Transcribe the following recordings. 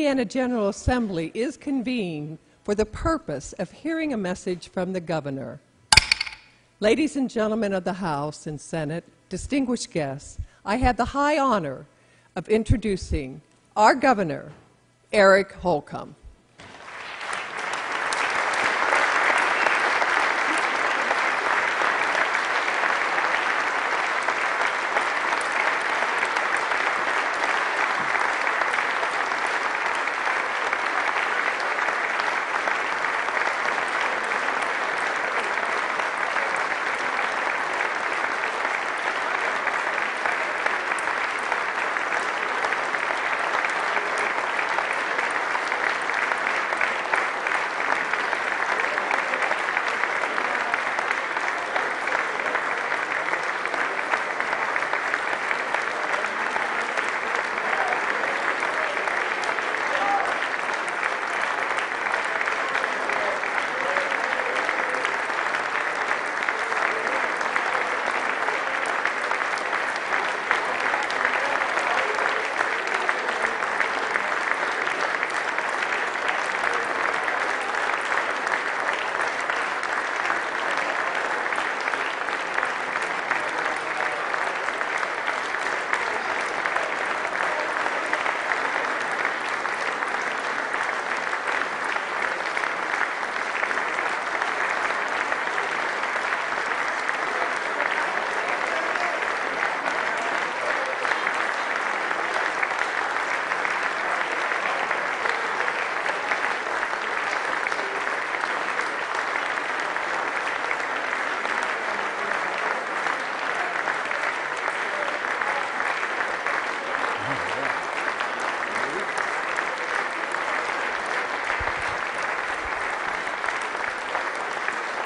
Indiana General Assembly is convened for the purpose of hearing a message from the governor. Ladies and gentlemen of the House and Senate, distinguished guests, I have the high honor of introducing our governor, Eric Holcomb.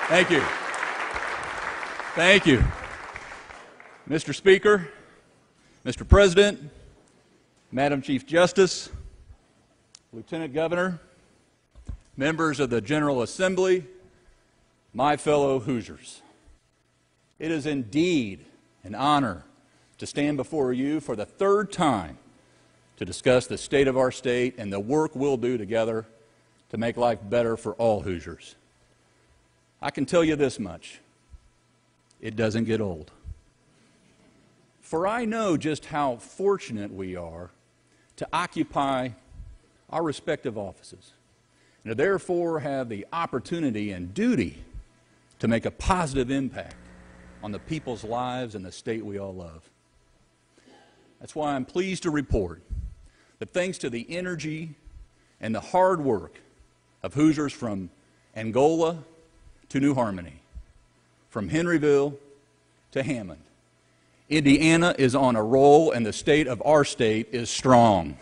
Thank you. Thank you. Mr. Speaker, Mr. President, Madam Chief Justice, Lieutenant Governor, members of the General Assembly, my fellow Hoosiers. It is indeed an honor to stand before you for the third time to discuss the state of our state and the work we'll do together to make life better for all Hoosiers. I can tell you this much: it doesn't get old. For I know just how fortunate we are to occupy our respective offices, and to therefore have the opportunity and duty to make a positive impact on the people's lives and the state we all love. That's why I'm pleased to report that thanks to the energy and the hard work of Hoosiers from Angola to New Harmony, from Henryville to Hammond, Indiana is on a roll and the state of our state is strong.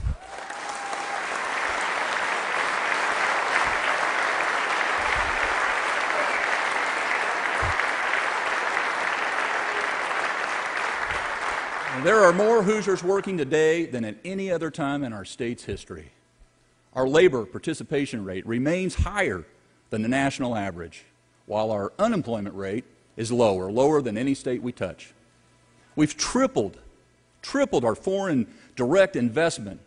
There are more Hoosiers working today than at any other time in our state's history. Our labor participation rate remains higher than the national average, while our unemployment rate is lower than any state we touch. We've tripled our foreign direct investment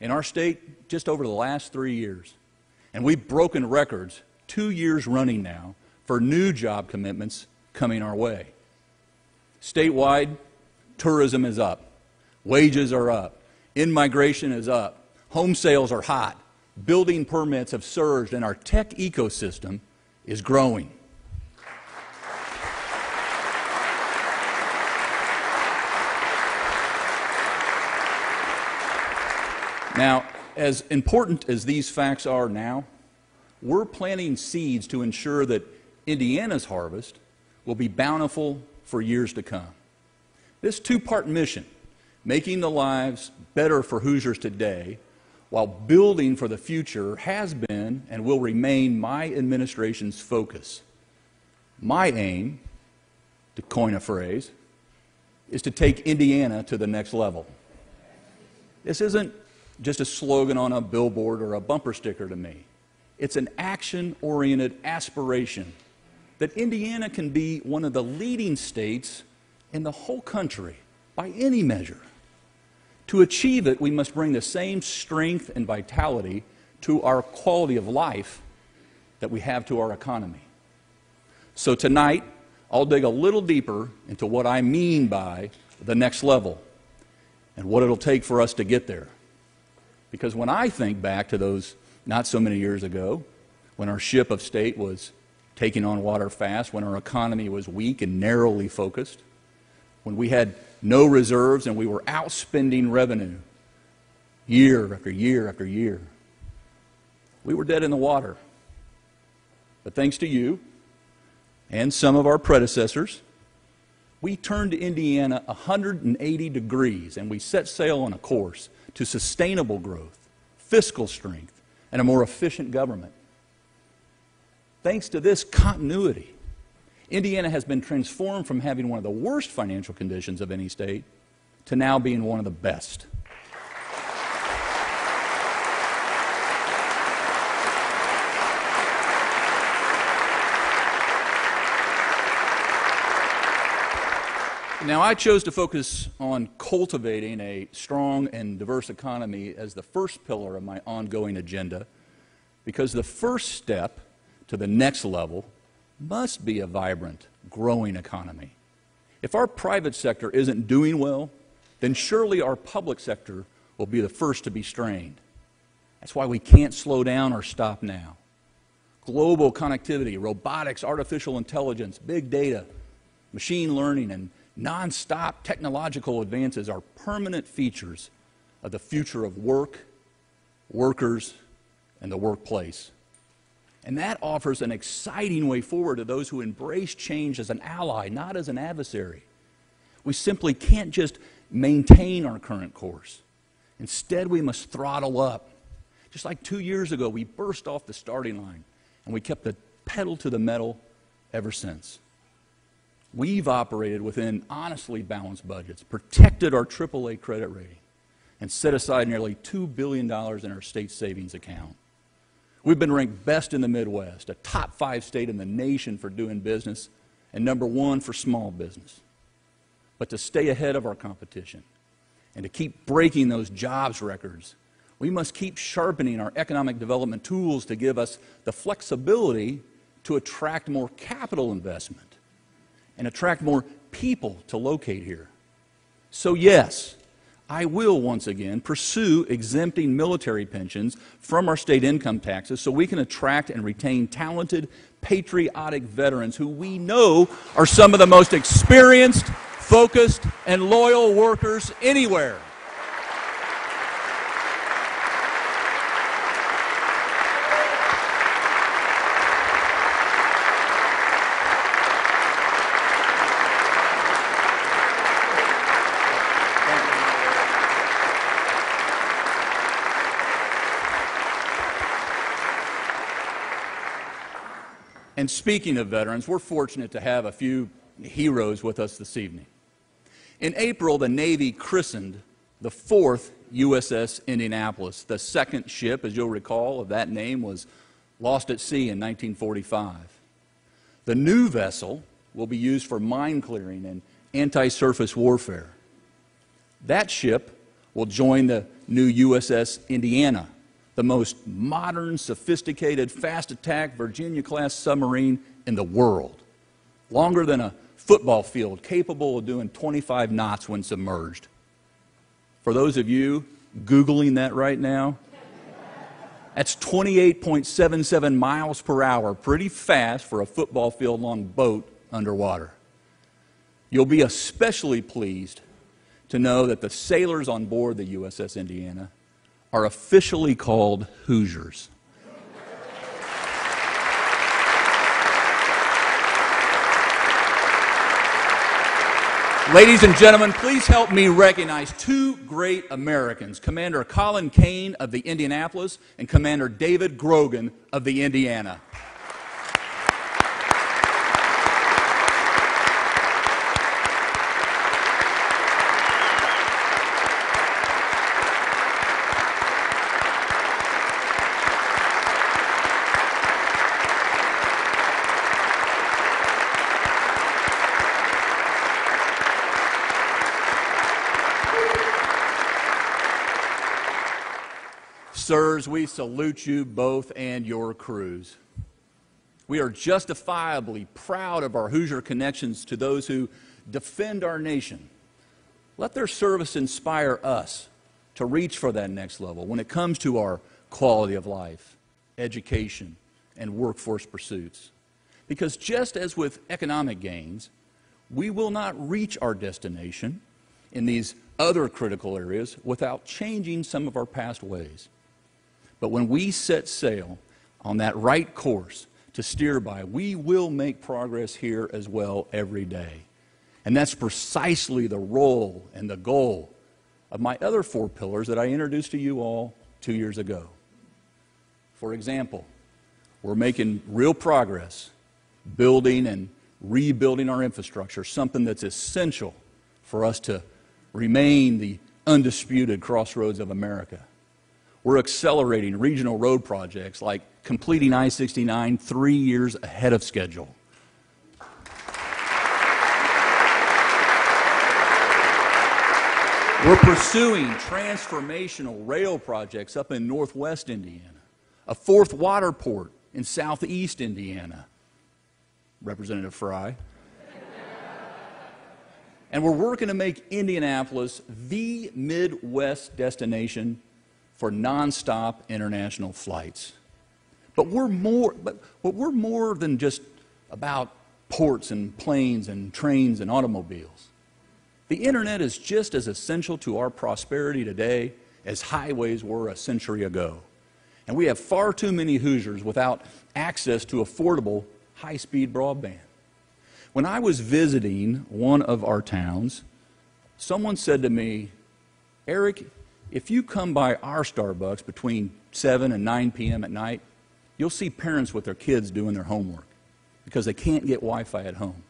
in our state just over the last 3 years. And we've broken records 2 years running now for new job commitments coming our way. Statewide, tourism is up, wages are up, in-migration is up, home sales are hot, building permits have surged, and our tech ecosystem is growing. Now, as important as these facts are now, we're planting seeds to ensure that Indiana's harvest will be bountiful for years to come. This two-part mission, making the lives better for Hoosiers today while building for the future, has been and will remain my administration's focus. My aim, to coin a phrase, is to take Indiana to the next level. This isn't just a slogan on a billboard or a bumper sticker to me. It's an action-oriented aspiration that Indiana can be one of the leading states in the whole country by any measure. To achieve it, we must bring the same strength and vitality to our quality of life that we have to our economy. So tonight, I'll dig a little deeper into what I mean by the next level and what it'll take for us to get there. Because when I think back to those not so many years ago, when our ship of state was taking on water fast, when our economy was weak and narrowly focused, when we had no reserves and we were outspending revenue year after year after year, we were dead in the water. But thanks to you and some of our predecessors, we turned Indiana 180 degrees and we set sail on a course to sustainable growth, fiscal strength, and a more efficient government. Thanks to this continuity, Indiana has been transformed from having one of the worst financial conditions of any state to now being one of the best. Now, I chose to focus on cultivating a strong and diverse economy as the first pillar of my ongoing agenda, because the first step to the next level must be a vibrant, growing economy. If our private sector isn't doing well, then surely our public sector will be the first to be strained. That's why we can't slow down or stop now. Global connectivity, robotics, artificial intelligence, big data, machine learning, and non-stop technological advances are permanent features of the future of work, workers, and the workplace. And that offers an exciting way forward to those who embrace change as an ally, not as an adversary. We simply can't just maintain our current course. Instead, we must throttle up. Just like 2 years ago, we burst off the starting line, and we kept the pedal to the metal ever since. We've operated within honestly balanced budgets, protected our AAA credit rating, and set aside nearly $2 billion in our state savings account. We've been ranked best in the Midwest, a top 5 state in the nation for doing business, and number 1 for small business. But to stay ahead of our competition and to keep breaking those jobs records, we must keep sharpening our economic development tools to give us the flexibility to attract more capital investment and attract more people to locate here. So yes, I will once again pursue exempting military pensions from our state income taxes so we can attract and retain talented, patriotic veterans who we know are some of the most experienced, focused, and loyal workers anywhere. And speaking of veterans, we're fortunate to have a few heroes with us this evening. In April, the Navy christened the 4th USS Indianapolis. The second ship, as you'll recall, of that name was lost at sea in 1945. The new vessel will be used for mine clearing and anti-surface warfare. That ship will join the new USS Indiana, the most modern, sophisticated, fast-attack Virginia-class submarine in the world. Longer than a football field, capable of doing 25 knots when submerged. For those of you Googling that right now, that's 28.77 miles per hour, pretty fast for a football field-long boat underwater. You'll be especially pleased to know that the sailors on board the USS Indiana are officially called Hoosiers. Ladies and gentlemen, please help me recognize 2 great Americans, Commander Colin Kane of the Indianapolis and Commander David Grogan of the Indiana. Sirs, we salute you both and your crews. We are justifiably proud of our Hoosier connections to those who defend our nation. Let their service inspire us to reach for that next level when it comes to our quality of life, education, and workforce pursuits. Because just as with economic gains, we will not reach our destination in these other critical areas without changing some of our past ways. But when we set sail on that right course to steer by, we will make progress here as well every day. And that's precisely the role and the goal of my other 4 pillars that I introduced to you all 2 years ago. For example, we're making real progress building and rebuilding our infrastructure, something that's essential for us to remain the undisputed crossroads of America. We're accelerating regional road projects like completing I-69 3 years ahead of schedule. We're pursuing transformational rail projects up in northwest Indiana, a 4th water port in southeast Indiana, Representative Fry. And we're working to make Indianapolis the Midwest destination for nonstop international flights. But we're more than just about ports and planes and trains and automobiles. The internet is just as essential to our prosperity today as highways were a century ago. And we have far too many Hoosiers without access to affordable high-speed broadband. When I was visiting one of our towns, someone said to me, "Eric, if you come by our Starbucks between 7 and 9 p.m. at night, you'll see parents with their kids doing their homework because they can't get Wi-Fi at home."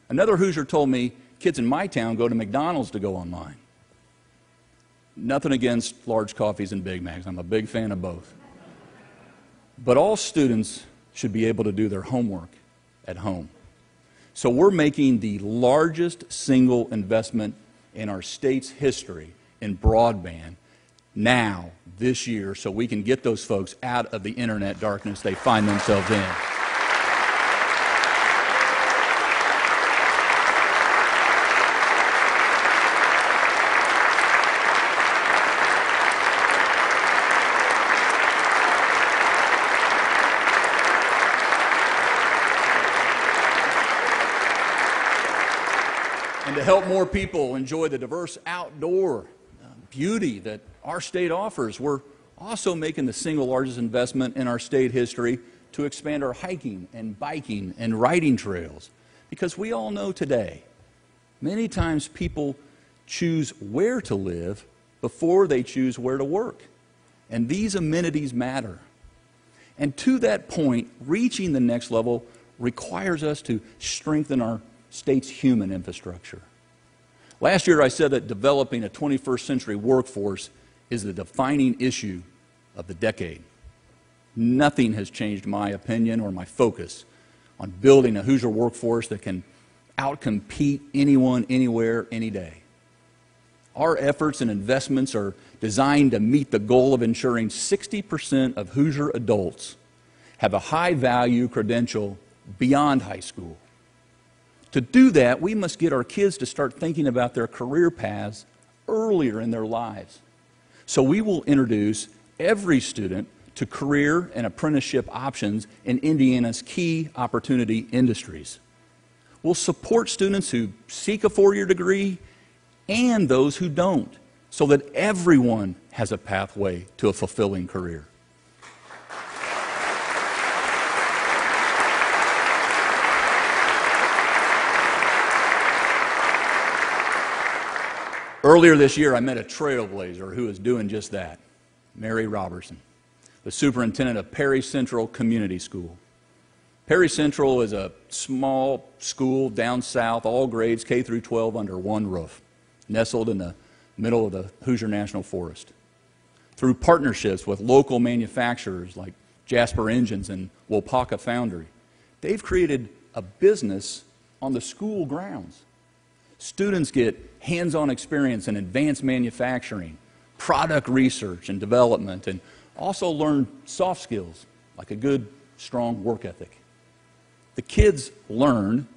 Another Hoosier told me, "Kids in my town go to McDonald's to go online." Nothing against large coffees and Big Macs. I'm a big fan of both. But all students should be able to do their homework at home. So we're making the largest single investment in our state's history in broadband now, this year, so we can get those folks out of the internet darkness they find themselves in. And to help more people enjoy the diverse outdoor beauty that our state offers, we're also making the single largest investment in our state history to expand our hiking and biking and riding trails. Because we all know today, many times people choose where to live before they choose where to work. And these amenities matter. And to that point, reaching the next level requires us to strengthen our state's human infrastructure. Last year I said that developing a 21st century workforce is the defining issue of the decade. Nothing has changed my opinion or my focus on building a Hoosier workforce that can outcompete anyone, anywhere, any day. Our efforts and investments are designed to meet the goal of ensuring 60% of Hoosier adults have a high-value credential beyond high school. To do that, we must get our kids to start thinking about their career paths earlier in their lives. So we will introduce every student to career and apprenticeship options in Indiana's key opportunity industries. We'll support students who seek a 4-year degree and those who don't, so that everyone has a pathway to a fulfilling career. Earlier this year, I met a trailblazer who is doing just that, Mary Robertson, the superintendent of Perry Central Community School. Perry Central is a small school down south, all grades K through 12 under one roof, nestled in the middle of the Hoosier National Forest. Through partnerships with local manufacturers like Jasper Engines and Wopaka Foundry, they've created a business on the school grounds. Students get hands-on experience in advanced manufacturing, product research and development, and also learn soft skills like a good, strong work ethic. The kids learn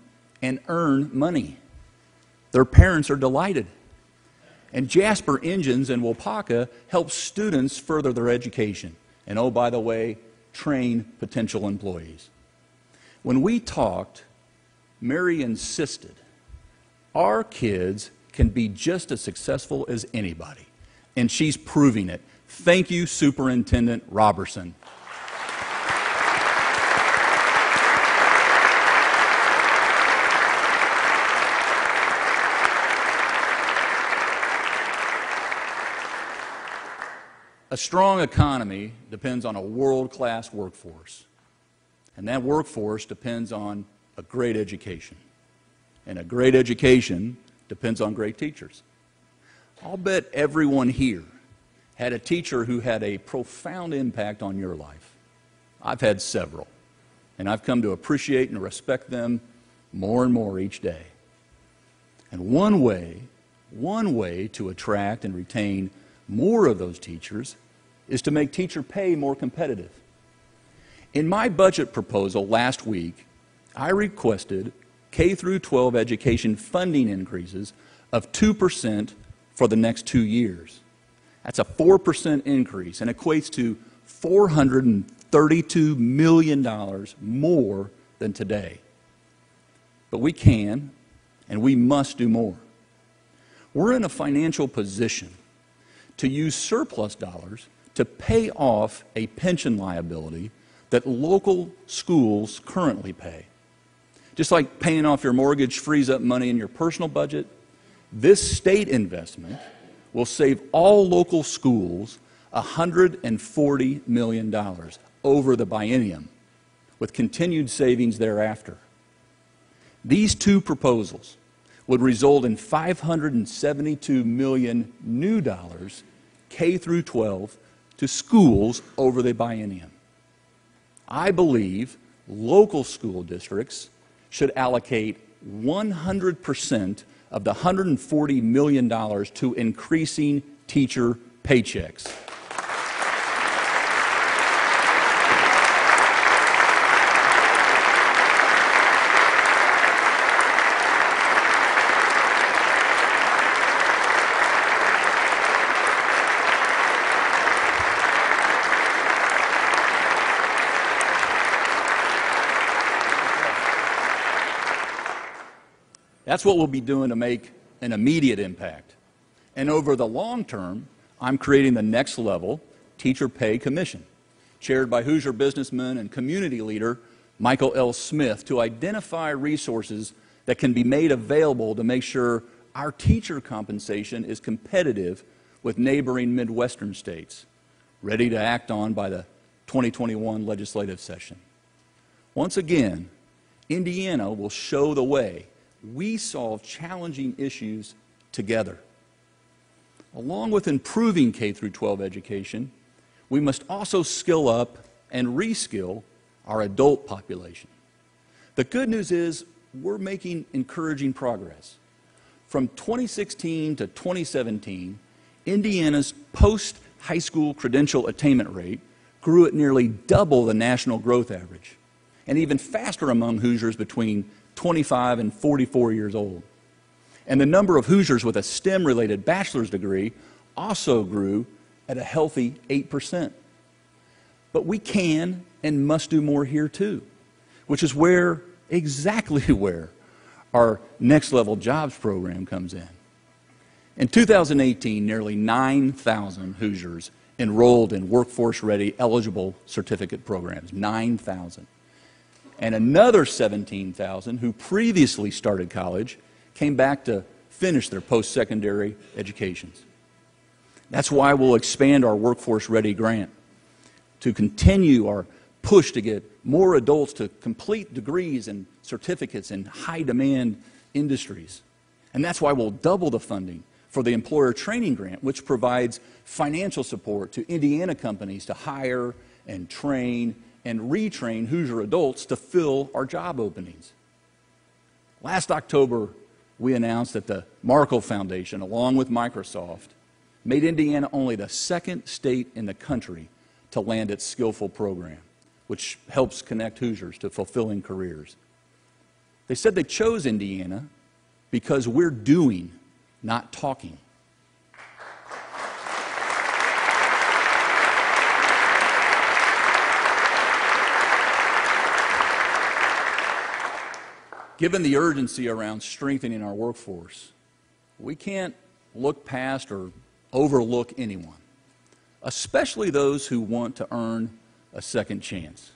and earn money. Their parents are delighted. And Jasper Engines in Waupaca help students further their education. And oh, by the way, train potential employees. When we talked, Mary insisted our kids can be just as successful as anybody. And she's proving it. Thank you, Superintendent Robertson. A strong economy depends on a world-class workforce. And that workforce depends on a great education. And a great education depends on great teachers. I'll bet everyone here had a teacher who had a profound impact on your life. I've had several, and I've come to appreciate and respect them more and more each day. And one way to attract and retain more of those teachers is to make teacher pay more competitive. In my budget proposal last week, I requested K-12 education funding increases of 2% for the next 2 years. That's a 4% increase and equates to $432 million more than today. But we can and we must do more. We're in a financial position to use surplus dollars to pay off a pension liability that local schools currently pay. Just like paying off your mortgage frees up money in your personal budget, this state investment will save all local schools $140 million over the biennium, with continued savings thereafter. These two proposals would result in $572 million new dollars K through 12 to schools over the biennium. I believe local school districts should allocate 100% of the $140 million to increasing teacher paychecks. That's what we'll be doing to make an immediate impact. And over the long term, I'm creating the next level Teacher Pay Commission, chaired by Hoosier businessman and community leader Michael L. Smith, to identify resources that can be made available to make sure our teacher compensation is competitive with neighboring Midwestern states, ready to act on by the 2021 legislative session. Once again, Indiana will show the way we solve challenging issues together. Along with improving K-12 education, we must also skill up and reskill our adult population. The good news is we're making encouraging progress. From 2016 to 2017, Indiana's post-high school credential attainment rate grew at nearly double the national growth average, and even faster among Hoosiers between 25 and 44 years old. And the number of Hoosiers with a STEM-related bachelor's degree also grew at a healthy 8%. But we can and must do more here too, which is exactly where our Next Level Jobs program comes in. In 2018, nearly 9,000 Hoosiers enrolled in workforce-ready eligible certificate programs, 9,000. And another 17,000 who previously started college came back to finish their post-secondary educations. That's why we'll expand our Workforce Ready grant to continue our push to get more adults to complete degrees and certificates in high-demand industries. And that's why we'll double the funding for the Employer Training Grant, which provides financial support to Indiana companies to hire and train and retrain Hoosier adults to fill our job openings. Last October, we announced that the Markle Foundation, along with Microsoft, made Indiana only the second state in the country to land its skillful program, which helps connect Hoosiers to fulfilling careers. They said they chose Indiana because we're doing, not talking. Given the urgency around strengthening our workforce, we can't look past or overlook anyone, especially those who want to earn a second chance.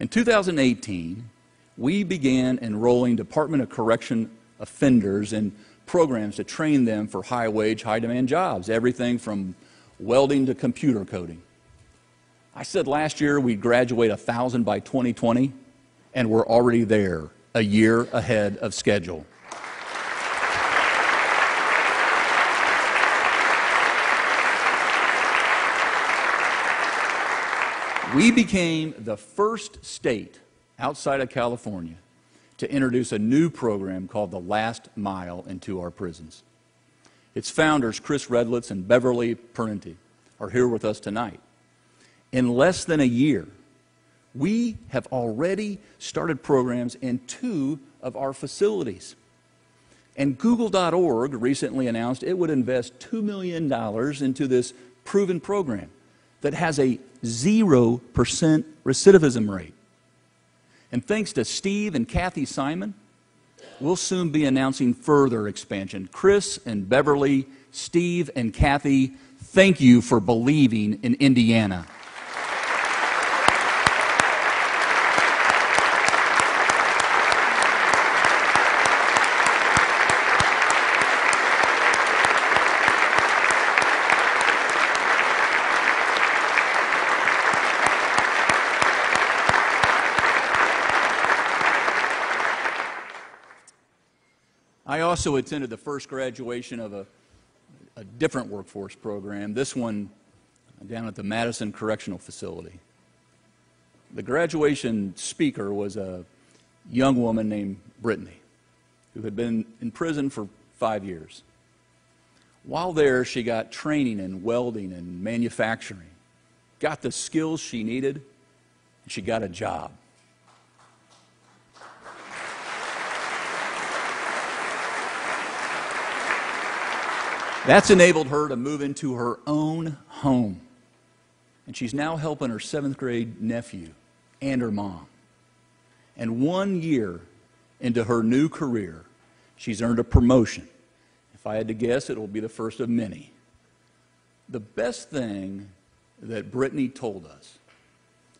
In 2018, we began enrolling Department of Correction offenders in programs to train them for high-wage, high-demand jobs, everything from welding to computer coding. I said last year we'd graduate 1,000 by 2020, and we're already there, a year ahead of schedule. We became the first state outside of California to introduce a new program called the Last Mile into our prisons. Its founders, Chris Redlitz and Beverly Parenti, are here with us tonight. In less than a year, we have already started programs in 2 of our facilities. And Google.org recently announced it would invest $2 million into this proven program that has a 0% recidivism rate. And thanks to Steve and Kathy Simon, we'll soon be announcing further expansion. Chris and Beverly, Steve and Kathy, thank you for believing in Indiana. I also attended the first graduation of a different workforce program, this one down at the Madison Correctional Facility. The graduation speaker was a young woman named Brittany, who had been in prison for 5 years. While there, she got training in welding and manufacturing, got the skills she needed, and she got a job. That's enabled her to move into her own home. And she's now helping her 7th grade nephew and her mom. And 1 year into her new career, she's earned a promotion. If I had to guess, it will be the first of many. The best thing that Brittany told us,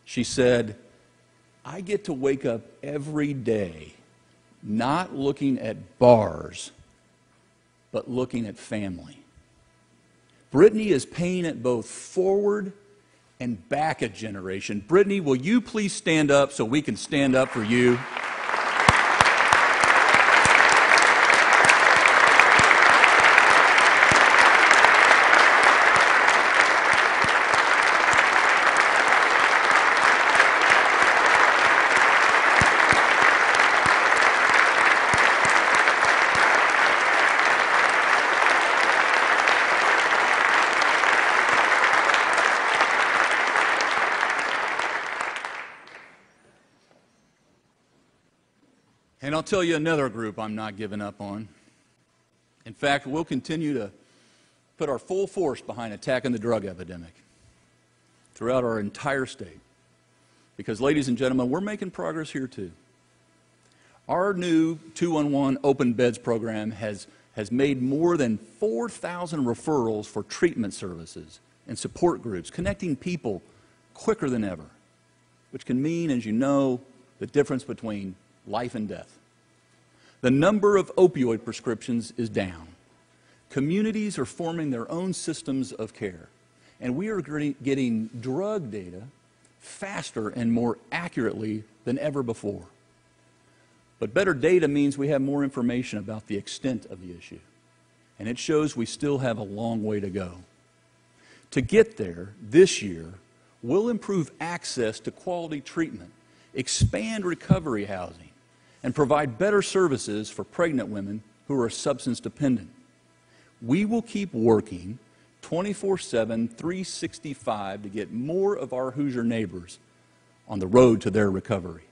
she said, I get to wake up every day not looking at bars, but looking at family. Brittany is paying it both forward and back a generation. Brittany, will you please stand up so we can stand up for you? And I'll tell you another group I'm not giving up on. In fact, we'll continue to put our full force behind attacking the drug epidemic throughout our entire state. Because, ladies and gentlemen, we're making progress here too. Our new 211 open beds program has made more than 4,000 referrals for treatment services and support groups, connecting people quicker than ever, which can mean, as you know, the difference between life and death. The number of opioid prescriptions is down. Communities are forming their own systems of care, and we are getting drug data faster and more accurately than ever before. But better data means we have more information about the extent of the issue, and it shows we still have a long way to go. To get there, this year, we'll improve access to quality treatment, expand recovery housing, and provide better services for pregnant women who are substance dependent. We will keep working 24/7, 365 to get more of our Hoosier neighbors on the road to their recovery.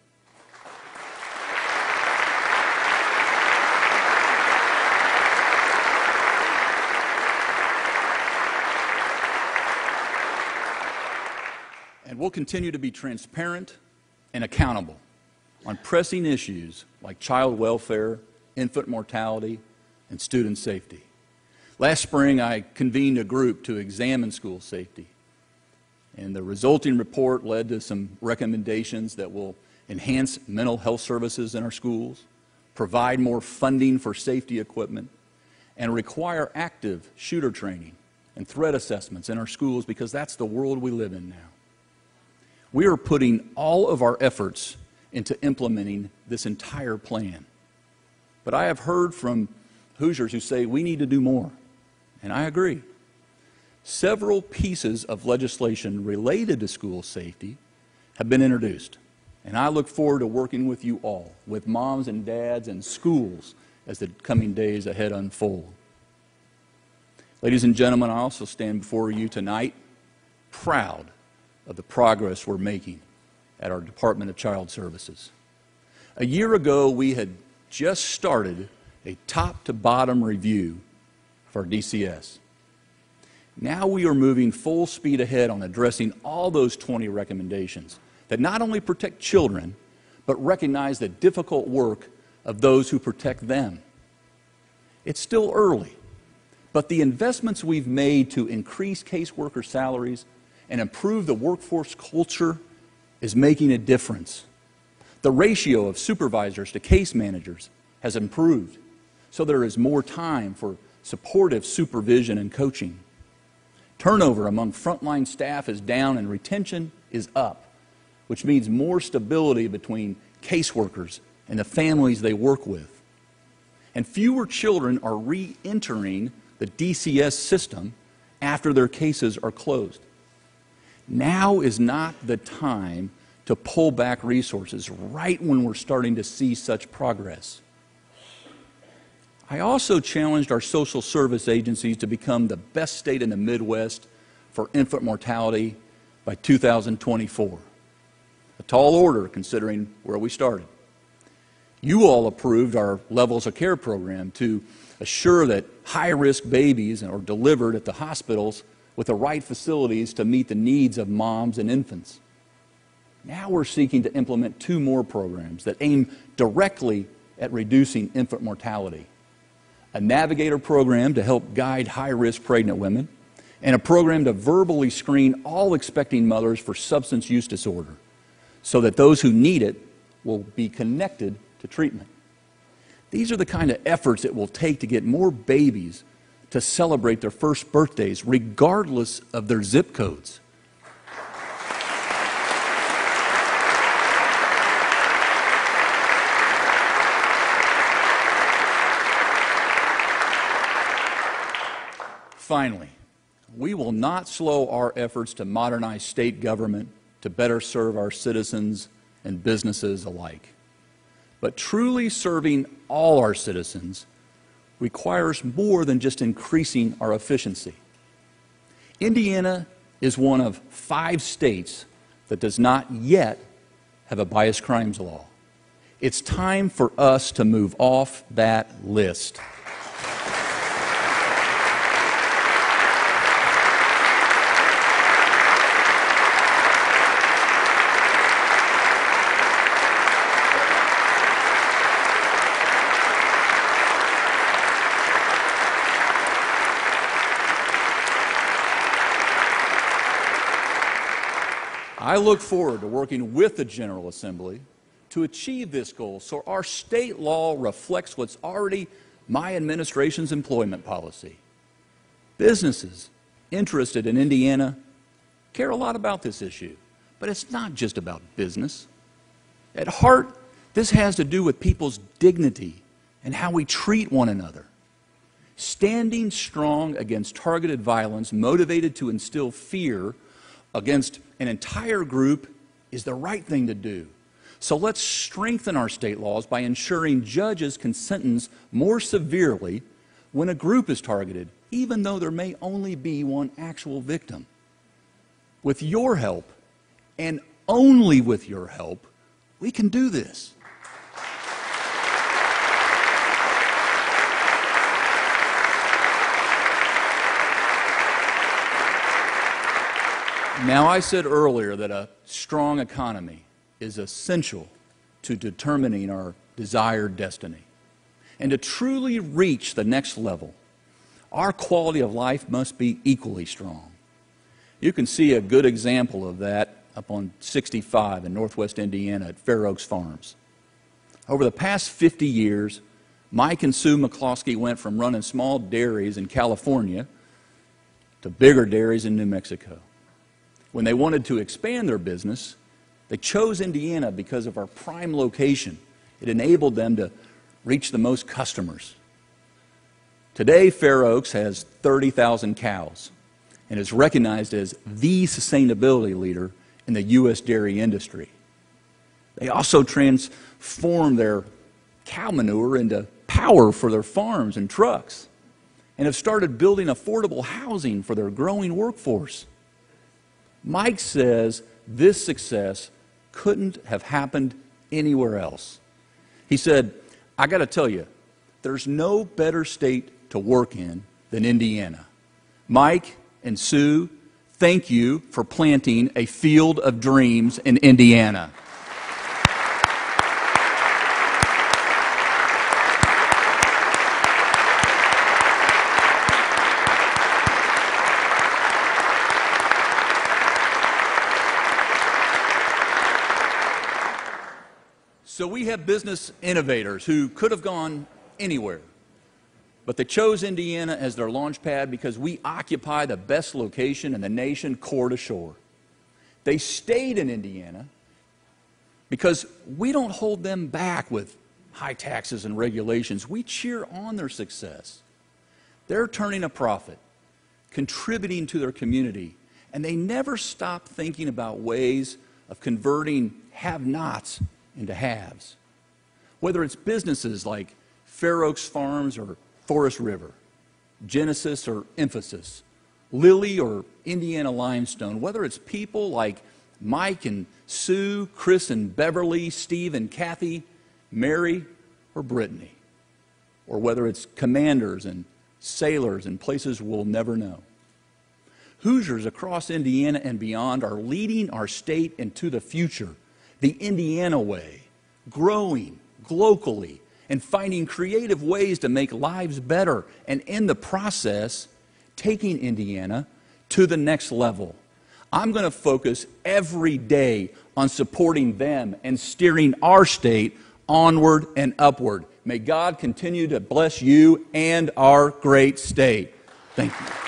And we'll continue to be transparent and accountable on pressing issues like child welfare, infant mortality, and student safety. Last spring, I convened a group to examine school safety, and the resulting report led to some recommendations that will enhance mental health services in our schools, provide more funding for safety equipment, and require active shooter training and threat assessments in our schools, because that's the world we live in now. We are putting all of our efforts into implementing this entire plan. But I have heard from Hoosiers who say we need to do more, and I agree. Several pieces of legislation related to school safety have been introduced, and I look forward to working with you all, with moms and dads and schools, as the coming days ahead unfold. Ladies and gentlemen, I also stand before you tonight proud of the progress we're making at our Department of Child Services. A year ago, we had just started a top-to-bottom review for DCS. Now we are moving full speed ahead on addressing all those 20 recommendations that not only protect children, but recognize the difficult work of those who protect them. It's still early, but the investments we've made to increase caseworker salaries and improve the workforce culture is making a difference. The ratio of supervisors to case managers has improved, so there is more time for supportive supervision and coaching. Turnover among frontline staff is down and retention is up, which means more stability between caseworkers and the families they work with. And fewer children are re-entering the DCS system after their cases are closed. Now is not the time to pull back resources right when we're starting to see such progress. I also challenged our social service agencies to become the best state in the Midwest for infant mortality by 2024. A tall order considering where we started. You all approved our Levels of Care program to assure that high-risk babies are delivered at the hospitals with the right facilities to meet the needs of moms and infants. Now we're seeking to implement 2 more programs that aim directly at reducing infant mortality. A Navigator program to help guide high-risk pregnant women, and a program to verbally screen all expecting mothers for substance use disorder, so that those who need it will be connected to treatment. These are the kind of efforts it will take to get more babies to celebrate their first birthdays, regardless of their zip codes. Finally, we will not slow our efforts to modernize state government to better serve our citizens and businesses alike. But truly serving all our citizens requires more than just increasing our efficiency. Indiana is one of 5 states that does not yet have a bias crimes law. It's time for us to move off that list. I look forward to working with the General Assembly to achieve this goal so our state law reflects what's already my administration's employment policy. Businesses interested in Indiana care a lot about this issue, but it's not just about business. At heart, this has to do with people's dignity and how we treat one another. Standing strong against targeted violence motivated to instill fear against an entire group is the right thing to do. So let's strengthen our state laws by ensuring judges can sentence more severely when a group is targeted even though there may only be one actual victim. With your help, and only with your help, we can do this. Now, I said earlier that a strong economy is essential to determining our desired destiny. And to truly reach the next level, our quality of life must be equally strong. You can see a good example of that up on 65 in northwest Indiana at Fair Oaks Farms. Over the past 50 years, Mike and Sue McCloskey went from running small dairies in California to bigger dairies in New Mexico. When they wanted to expand their business, they chose Indiana because of our prime location. It enabled them to reach the most customers. Today, Fair Oaks has 30,000 cows and is recognized as the sustainability leader in the U.S. dairy industry. They also transformed their cow manure into power for their farms and trucks and have started building affordable housing for their growing workforce. Mike says this success couldn't have happened anywhere else. He said, I got to tell you, there's no better state to work in than Indiana. Mike and Sue, thank you for planting a field of dreams in Indiana. So we have business innovators who could have gone anywhere, but they chose Indiana as their launch pad because we occupy the best location in the nation, core to shore. They stayed in Indiana because we don't hold them back with high taxes and regulations. We cheer on their success. They're turning a profit, contributing to their community, and they never stop thinking about ways of converting have-nots into haves. Whether it's businesses like Fair Oaks Farms or Forest River, Genesis or Emphasis, Lily or Indiana Limestone, whether it's people like Mike and Sue, Chris and Beverly, Steve and Kathy, Mary or Brittany, or whether it's commanders and sailors in places we'll never know. Hoosiers across Indiana and beyond are leading our state into the future, the Indiana way, growing locally and finding creative ways to make lives better, and in the process, taking Indiana to the next level. I'm going to focus every day on supporting them and steering our state onward and upward. May God continue to bless you and our great state. Thank you.